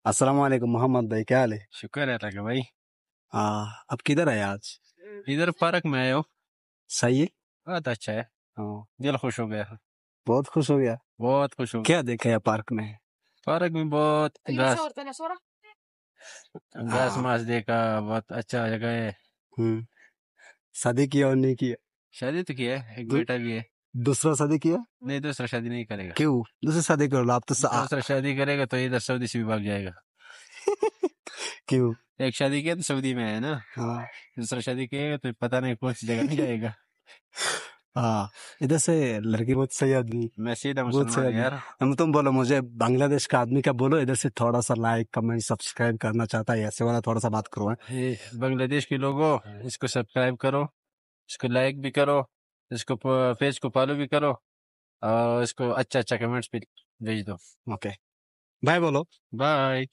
अस्सलाम वालेकुम मोहम्मद भाई, क्या हाल है? शुक्र है अल्लाह का भाई। अब किधर है आज? इधर पार्क में आए हो? सही है। बहुत अच्छा है। हाँ, दिल खुश हो गया। बहुत खुश हो गया। बहुत खुश हो गया। क्या देखा है पार्क में? पार्क में बहुत घास घास हाँ। मास देखा। बहुत अच्छा जगह है। हम्म। शादी किया और नहीं किया? शादी तो की है, एक दू, बेटा भी है। दूसरा शादी किया? नहीं, दूसरा शादी नहीं करेगा। क्यों? दूसरी शादी कर लो आप तो दूसरा शादी करेगा तो इधर सऊदी से भी भाग जाएगा। क्यों? एक शादी किया तो सऊदी में है ना। हाँ। दूसरा शादी किएगा तो पता नहीं कौन सी जगह में जाएगा। हाँ, इधर से लड़की बहुत सही आदमी। मैं सीधा बहुत सही मुसलमान आदमी। यार। तुम बोलो मुझे बांग्लादेश का आदमी क्या बोलो, इधर से थोड़ा सा लाइक कमेंट सब्सक्राइब करना चाहता है, ऐसे वाला थोड़ा सा बात करो है। ये बांग्लादेश के लोगों, इसको सब्सक्राइब करो, इसको लाइक भी करो, इसको पेज को फॉलो भी करो, और इसको अच्छा अच्छा कमेंट्स भी भेज दो। ओके, बाय बोलो। बाय।